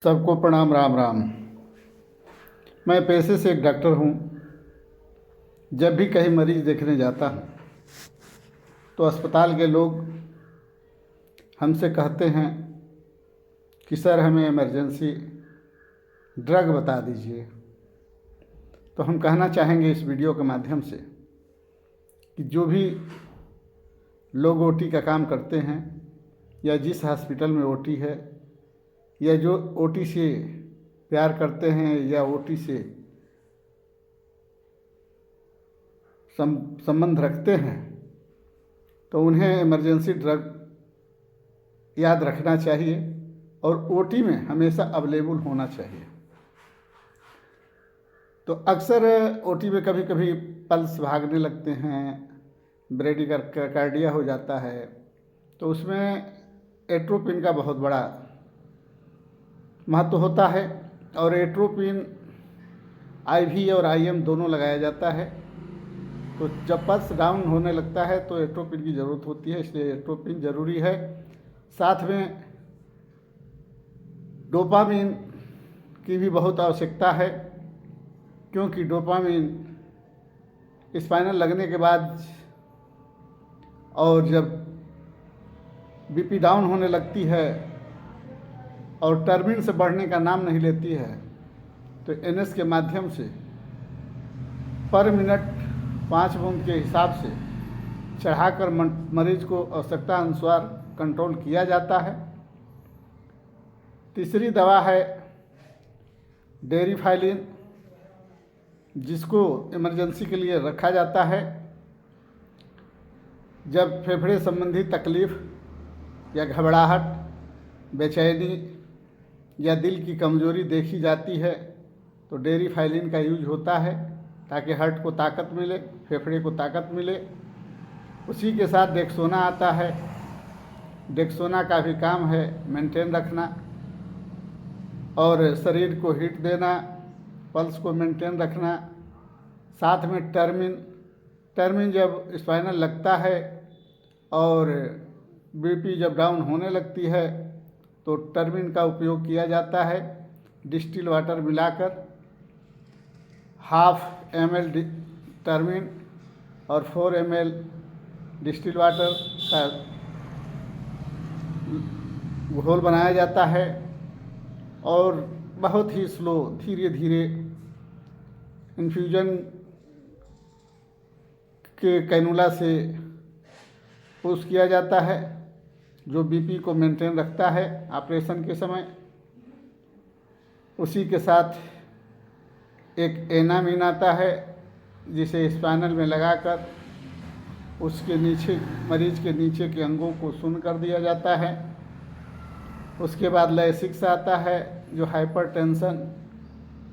सबको प्रणाम। राम राम। मैं पेशे से एक डॉक्टर हूँ। जब भी कहीं मरीज़ देखने जाता हूँ तो अस्पताल के लोग हमसे कहते हैं कि सर हमें इमरजेंसी ड्रग बता दीजिए। तो हम कहना चाहेंगे इस वीडियो के माध्यम से कि जो भी लोग ओटी का काम करते हैं या जिस हॉस्पिटल में ओटी है या जो ओटी से प्यार करते हैं या ओटी से संबंध रखते हैं तो उन्हें इमरजेंसी ड्रग याद रखना चाहिए और ओटी में हमेशा अवेलेबल होना चाहिए। तो अक्सर ओटी में कभी कभी पल्स भागने लगते हैं, ब्रेडिकार्डिया हो जाता है, तो उसमें एट्रोपिन का बहुत बड़ा महत्व होता है और एट्रोपिन आईवी और आईएम दोनों लगाया जाता है। तो जब पल्स डाउन होने लगता है तो एट्रोपिन की ज़रूरत होती है, इसलिए एट्रोपिन ज़रूरी है। साथ में डोपामिन की भी बहुत आवश्यकता है, क्योंकि डोपामिन स्पाइनल लगने के बाद और जब बीपी डाउन होने लगती है और टर्बिन से बढ़ने का नाम नहीं लेती है तो एनएस के माध्यम से पर मिनट 5 बूंद के हिसाब से चढ़ाकर मरीज को आवश्यकता अनुसार कंट्रोल किया जाता है। तीसरी दवा है डेरिफाइलिन, जिसको इमरजेंसी के लिए रखा जाता है जब फेफड़े संबंधी तकलीफ़ या घबराहट, बेचैनी या दिल की कमज़ोरी देखी जाती है तो डेरिफाइलिन का यूज होता है ताकि हार्ट को ताकत मिले, फेफड़े को ताकत मिले। उसी के साथ डेक्सोना आता है। डेक्सोना का भी काम है मेंटेन रखना और शरीर को हीट देना, पल्स को मेंटेन रखना। साथ में टर्मिन जब स्पाइनल लगता है और बीपी जब डाउन होने लगती है तो टर्मिन का उपयोग किया जाता है। डिस्टिल वाटर मिलाकर 1/2 ml टर्मिन और 4 ml डिस्टिल वाटर का घोल बनाया जाता है और बहुत ही स्लो धीरे धीरे इन्फ्यूजन के कैनुला से पुश किया जाता है, जो बीपी को मेंटेन रखता है ऑपरेशन के समय। उसी के साथ एक एनामिन आता है जिसे स्पाइनल में लगाकर उसके नीचे मरीज के नीचे के अंगों को शून्य कर दिया जाता है। उसके बाद लैसिक्स आता है जो हाइपरटेंशन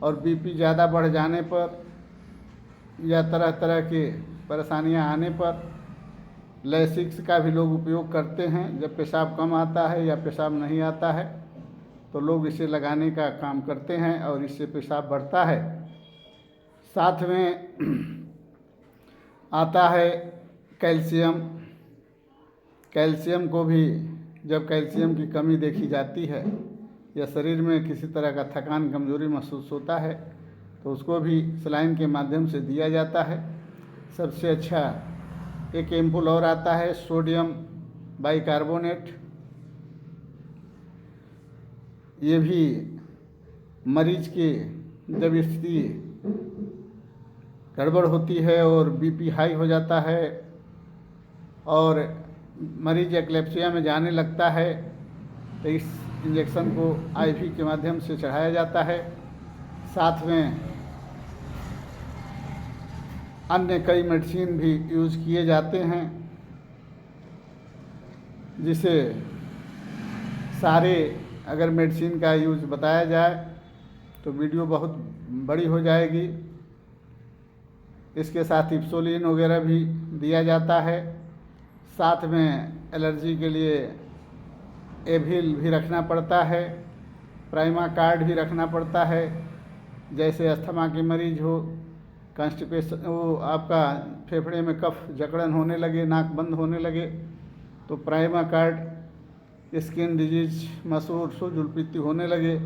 और बीपी ज़्यादा बढ़ जाने पर या तरह तरह के परेशानियां आने पर लैसिक्स का भी लोग उपयोग करते हैं। जब पेशाब कम आता है या पेशाब नहीं आता है तो लोग इसे लगाने का काम करते हैं और इससे पेशाब बढ़ता है। साथ में आता है कैल्शियम को भी जब कैल्शियम की कमी देखी जाती है या शरीर में किसी तरह का थकान कमज़ोरी महसूस होता है तो उसको भी सलाइन के माध्यम से दिया जाता है। सबसे अच्छा एक एम्पुल और आता है सोडियम बाइकार्बोनेट। ये भी मरीज की जब स्थिति गड़बड़ होती है और बीपी हाई हो जाता है और मरीज एक्लेप्सिया में जाने लगता है तो इस इंजेक्शन को आईवी के माध्यम से चढ़ाया जाता है। साथ में अन्य कई मेडिसिन भी यूज़ किए जाते हैं, जिसे सारे अगर मेडिसिन का यूज़ बताया जाए तो वीडियो बहुत बड़ी हो जाएगी। इसके साथ इप्सोलिन वगैरह भी दिया जाता है। साथ में एलर्जी के लिए एविल भी रखना पड़ता है, प्राइमाकार्ड भी रखना पड़ता है। जैसे अस्थमा के मरीज हो, कॉन्स्टिपेशन, वो आपका फेफड़े में कफ जकड़न होने लगे, नाक बंद होने लगे तो प्राइमाकार्ड, स्किन डिजीज, मसूर, सुजलपीती होने लगे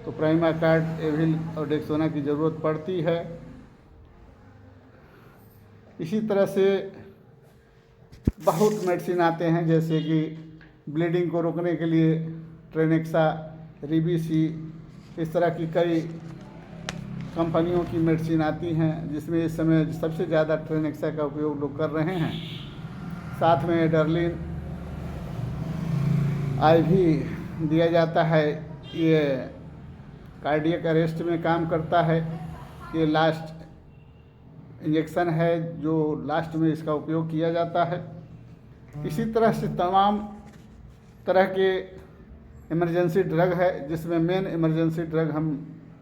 तो प्राइमाकार्ड, एविल और डेक्सोना की ज़रूरत पड़ती है। इसी तरह से बहुत मेडिसिन आते हैं, जैसे कि ब्लीडिंग को रोकने के लिए ट्रेनेक्सा, रिबीसी, इस तरह की कई कंपनियों की मेडिसिन आती हैं, जिसमें इस समय सबसे ज़्यादा ट्रेनेक्सा का उपयोग लोग कर रहे हैं। साथ में एडर्लिन IV दिया जाता है। ये कार्डियक अरेस्ट में काम करता है। ये लास्ट इंजेक्शन है जो लास्ट में इसका उपयोग किया जाता है। इसी तरह से तमाम तरह के इमरजेंसी ड्रग है, जिसमें मेन इमरजेंसी ड्रग हम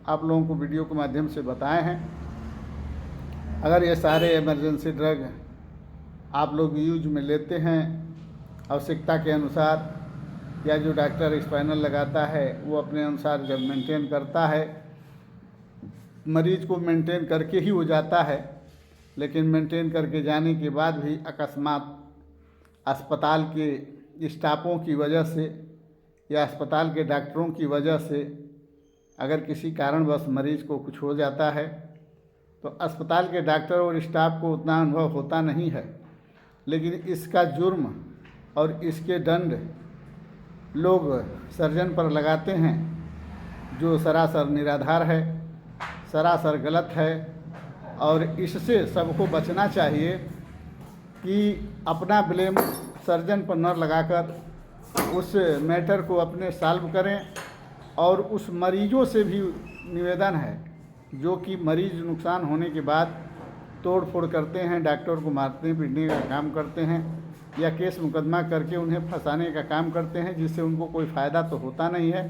आप लोगों को वीडियो के माध्यम से बताए हैं। अगर ये सारे इमरजेंसी ड्रग आप लोग यूज में लेते हैं आवश्यकता के अनुसार, या जो डॉक्टर स्पाइनल लगाता है वो अपने अनुसार जब मेंटेन करता है, मरीज को मेंटेन करके ही वो जाता है, लेकिन मेंटेन करके जाने के बाद भी अकस्मात अस्पताल के स्टाफों की वजह से या अस्पताल के डॉक्टरों की वजह से अगर किसी कारणवश मरीज को कुछ हो जाता है, तो अस्पताल के डॉक्टर और स्टाफ को उतना अनुभव होता नहीं है, लेकिन इसका जुर्म और इसके दंड लोग सर्जन पर लगाते हैं, जो सरासर निराधार है, सरासर गलत है। और इससे सबको बचना चाहिए कि अपना ब्लेम सर्जन पर न लगाकर उस मैटर को अपने सॉल्व करें। और उस मरीजों से भी निवेदन है जो कि मरीज नुकसान होने के बाद तोड़ फोड़ करते हैं, डॉक्टर को मारने पीटने का काम करते हैं, या केस मुकदमा करके उन्हें फंसाने का काम करते हैं, जिससे उनको कोई फ़ायदा तो होता नहीं है।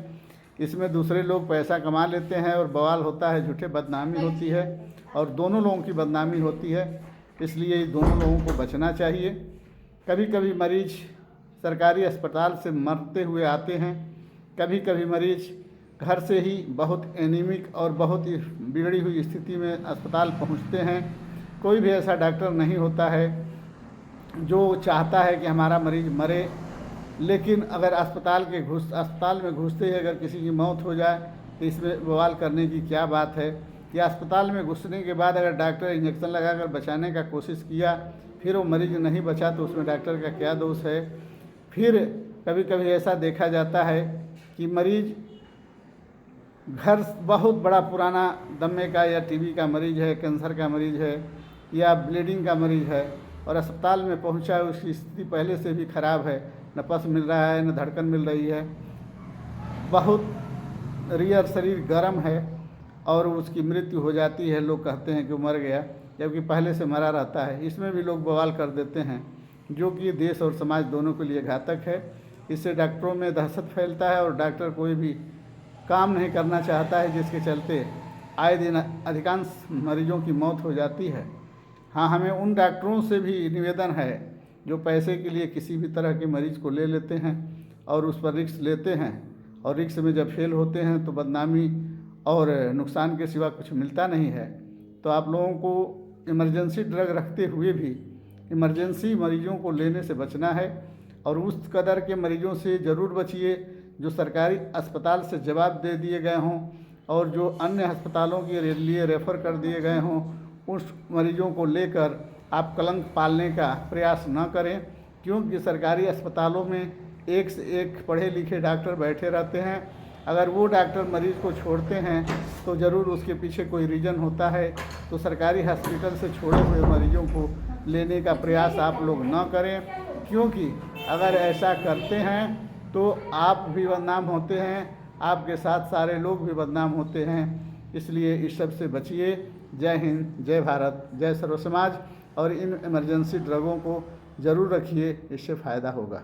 इसमें दूसरे लोग पैसा कमा लेते हैं और बवाल होता है, झूठे बदनामी होती है और दोनों लोगों की बदनामी होती है। इसलिए दोनों लोगों को बचना चाहिए। कभी कभी मरीज सरकारी अस्पताल से मरते हुए आते हैं, कभी कभी मरीज घर से ही बहुत एनीमिक और बहुत ही बिगड़ी हुई स्थिति में अस्पताल पहुंचते हैं। कोई भी ऐसा डॉक्टर नहीं होता है जो चाहता है कि हमारा मरीज मरे, लेकिन अगर अस्पताल में घुसते ही अगर किसी की मौत हो जाए तो इसमें बवाल करने की क्या बात है। या अस्पताल में घुसने के बाद अगर डॉक्टर इंजेक्शन लगाकर बचाने का कोशिश किया, फिर वो मरीज नहीं बचा, तो उसमें डॉक्टर का क्या दोष है। फिर कभी कभी ऐसा देखा जाता है कि मरीज घर बहुत बड़ा पुराना दमे का या TB का मरीज है, कैंसर का मरीज है या ब्लीडिंग का मरीज है, और अस्पताल में पहुंचा है, उसकी स्थिति पहले से भी ख़राब है, न पस मिल रहा है, न धड़कन मिल रही है, बहुत रियर शरीर गर्म है और उसकी मृत्यु हो जाती है। लोग कहते हैं कि वो मर गया, जबकि पहले से मरा रहता है। इसमें भी लोग बवाल कर देते हैं, जो कि देश और समाज दोनों के लिए घातक है। इससे डॉक्टरों में दहशत फैलता है और डॉक्टर कोई भी काम नहीं करना चाहता है, जिसके चलते आए दिन अधिकांश मरीजों की मौत हो जाती है। हाँ, हमें उन डॉक्टरों से भी निवेदन है जो पैसे के लिए किसी भी तरह के मरीज को ले लेते हैं और उस पर रिस्क लेते हैं, और रिस्क में जब फेल होते हैं तो बदनामी और नुकसान के सिवा कुछ मिलता नहीं है। तो आप लोगों को इमरजेंसी ड्रग रखते हुए भी इमरजेंसी मरीजों को लेने से बचना है, और उस कदर के मरीजों से ज़रूर बचिए जो सरकारी अस्पताल से जवाब दे दिए गए हों और जो अन्य अस्पतालों के लिए रेफ़र कर दिए गए हों। उस मरीजों को लेकर आप कलंक पालने का प्रयास न करें, क्योंकि सरकारी अस्पतालों में एक से एक पढ़े लिखे डॉक्टर बैठे रहते हैं। अगर वो डॉक्टर मरीज़ को छोड़ते हैं तो ज़रूर उसके पीछे कोई रीज़न होता है। तो सरकारी हॉस्पिटल से छोड़े हुए मरीजों को लेने का प्रयास आप लोग न करें, क्योंकि अगर ऐसा करते हैं तो आप भी बदनाम होते हैं, आपके साथ सारे लोग भी बदनाम होते हैं। इसलिए इस सब से बचिए। जय हिंद, जय भारत, जय सर्व समाज। और इन इमरजेंसी ड्रगों को ज़रूर रखिए, इससे फ़ायदा होगा।